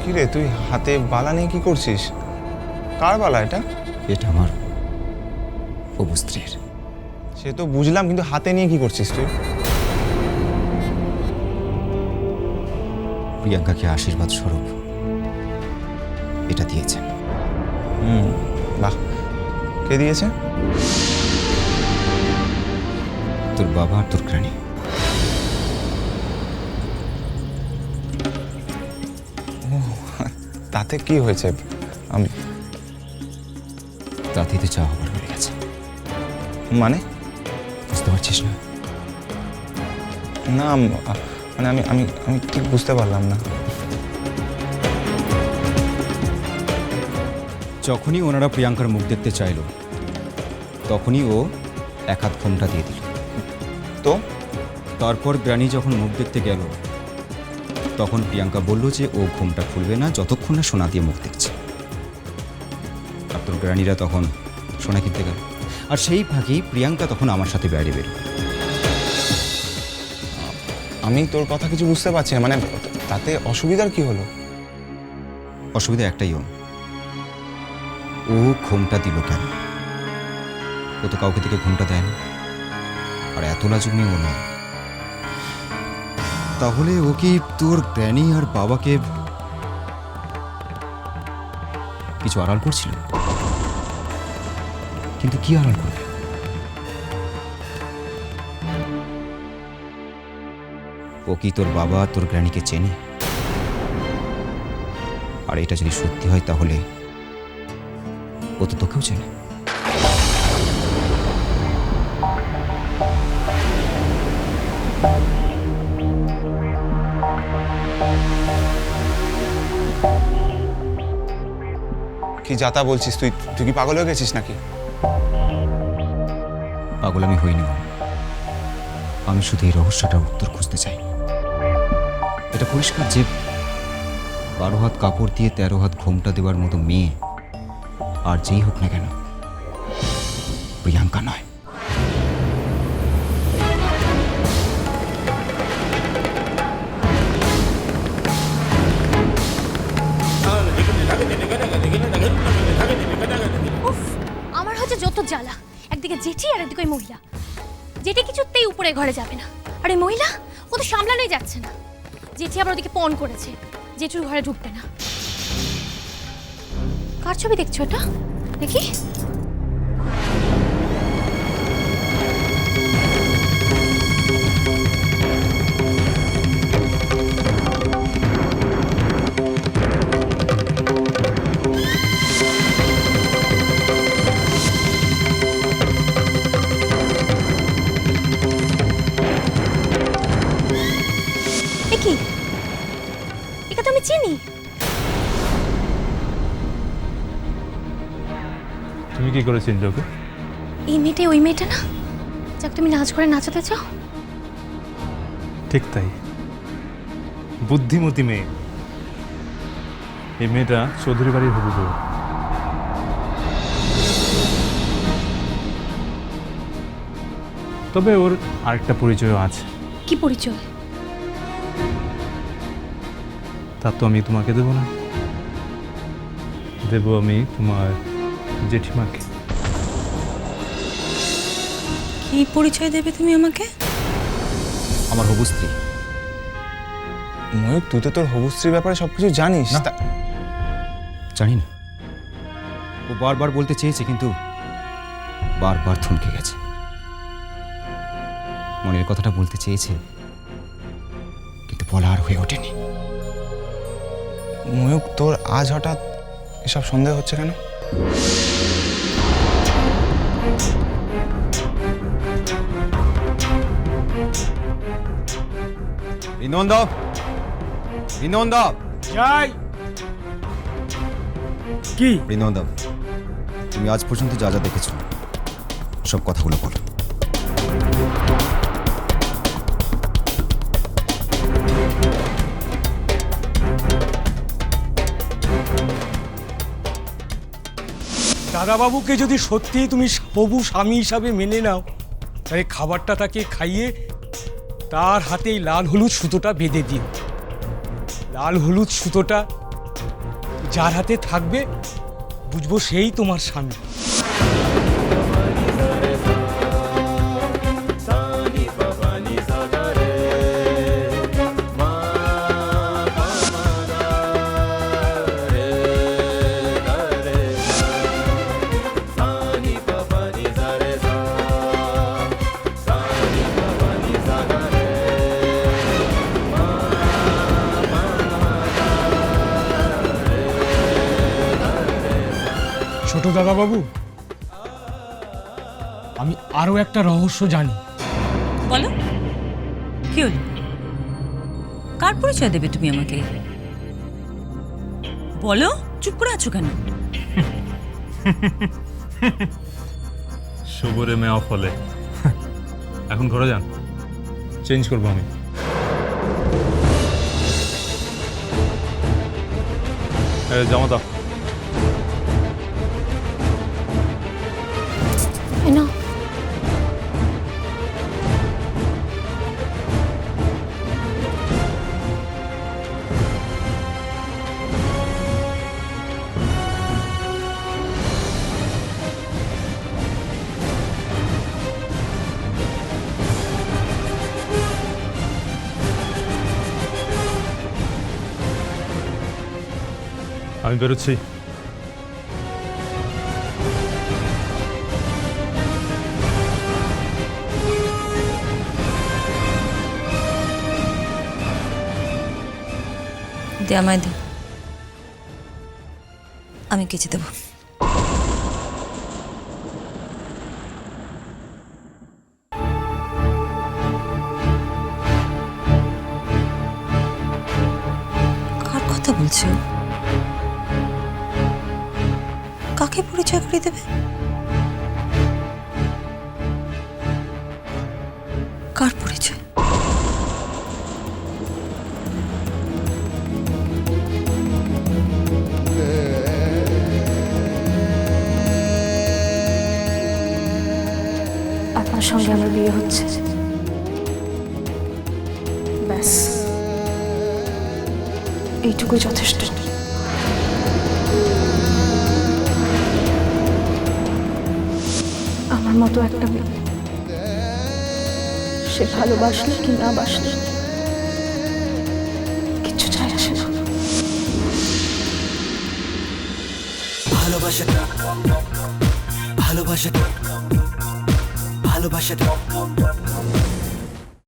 কি রে, তুই হাতে বালা নিয়ে কি করছিস? কার বালা এটা? এটা আমার হবু স্ত্রীর। সে তো বুঝলাম, কিন্তু হাতে নিয়ে কি করছিস তুই? প্রিয়াঙ্কাকে আশীর্বাদ স্বরূপ এটা দিয়েছেন। বাহ, কে দিয়েছে? তোর বাবা আর তোর গ্রানি। তাতে কি হয়েছে? তাতেই তো চাওয়া হবার হয়ে গেছে। মানে? বুঝতে পারছিস না? না, মানে আমি আমি আমি ঠিক বুঝতে পারলাম না। যখনই ওনারা প্রিয়াঙ্কার মুখ দেখতে চাইল, তখনই ও এক হাত ঘোমটা দিয়ে দিল। তো তারপর গ্রানি যখন মুখ দেখতে গেল, তখন প্রিয়াঙ্কা বলল যে ও ঘোমটা খুলবে না যতক্ষণ না সোনা দিয়ে মুখ দেখছে। আর তোর গ্রানিরা তখন সোনা কিনতে গেল, আর সেই ফাঁকেই প্রিয়াঙ্কা তখন আমার সাথে বাইরে বেরো। আমি তোর কথা কিছু বুঝতে পারছি না, মানে তাতে অসুবিধার কি হলো? অসুবিধা একটাই, ও ঘোমটা দিল কেন? ও তো কাউকে থেকে ঘোমটা দেয় না, আর এত লাজুক মেয়ে ও নয়। তাহলে ও কি তোর গ্র্যানি আর বাবাকে কিছু আড়াল করছিল? কিন্তু কি আড়াল করবে? ও কি তোর বাবা তোর গ্র্যানিকে চেনে? আর এটা যদি সত্যি হয়, তাহলে ও তো তোকেও চেনে। কি যাতা বলছিস তুই? তুই কি পাগল হয়ে গেছিস নাকি? পাগল আমি হইনি। আমি শুধু এই রহস্যটার উত্তর খুঁজতে চাই। এটা পরিষ্কার যে 12 হাত কাপড় দিয়ে 13 হাত ঘোমটা দেওয়ার মতো মেয়ে আর যেই হোক না কেন, প্রিয়াঙ্কা নয়। উফ, আমার হচ্ছে যত জ্বালা। একদিকে জেঠি আর একদিকে ওই মহিলা। জেঠি কিছুতেই উপরে ঘরে যাবে না, আর ওই মহিলা ও তো সামলানোই যাচ্ছে না। জেঠি আবার ওদিকে পণ করেছে, জেঠুর ঘরে ঢুকবে না। কার ছবি দেখছো এটা? দেখি। কি এটা তো আমি চিনি। তুমি কি করে চিনলে ওকে? এই মেয়েটা ওই মেয়েটা না, যাকে তুমি নাচ করে নাচাতে চাও? ঠিক তাই, বুদ্ধিমতী মেয়ে। এই মেয়েটা চৌধুরী বাড়ির হবু বউ। তবে ওর আরেকটা পরিচয়ও আছে। কি পরিচয়? তা তো আমি তোমাকে দেবো না, দেবো আমি তোমার জেঠিমাকে। কি পরিচয় দেবে তুমি আমাকে? আমার হবু স্ত্রী। ময়ূক, তুই তো তোর হবু স্ত্রীর ব্যাপারে সবকিছু জানিস। না। জানি না, ও বারবার বলতে চেয়েছে, কিন্তু বারবার থমকে গেছে। মনের কথাটা বলতে চেয়েছে, কিন্তু বলা আর হয়ে ওঠেনি। ময়ূক, তোর আজ হঠাৎ এসব সন্দেহ হচ্ছে কেন? বিনন্দব, বিনন্দব, যাই। কি? বিনন্দব, তুমি আজ পর্যন্ত যা যা দেখেছো সব কথাগুলো বলো। দাদাবাবুকে যদি সত্যিই তুমি হবু স্বামী হিসাবে মেনে নাও, তাহলে খাবারটা তাকে খাইয়ে তার হাতে এই লাল হলুদ সুতোটা বেঁধে দিন। লাল হলুদ সুতোটা যার হাতে থাকবে বুঝবো সেই তোমার স্বামী। ছোট দাদাবাবু, আমি আরো একটা রহস্য জানি। বলো কি হলো? কার পরিচয় দেবে তুমি আমাকে? বলো, চুপ করে আছো কেন? শুভরে মেয়া ফলে। এখন ঘরে যান, চেঞ্জ করবো আমি। জামা দাও। না আমি বেরোচ্ছি। দে আমায় দে, আমি কেচে দেবো। কার কথা বলছো? কাকে পরিচয় করে দেবে? কার পরিচয়? আপনার সঙ্গে আমার বিয়ে হচ্ছে, ব্যাস এইটুকুই যথেষ্ট। আমার মতো একটা মেয়ে, সে ভালোবাসলে কি না বাসলে কিচ্ছু যায় আসে না। ভালোবাসাটা ভালোবাসাটা ভালোবাসাটা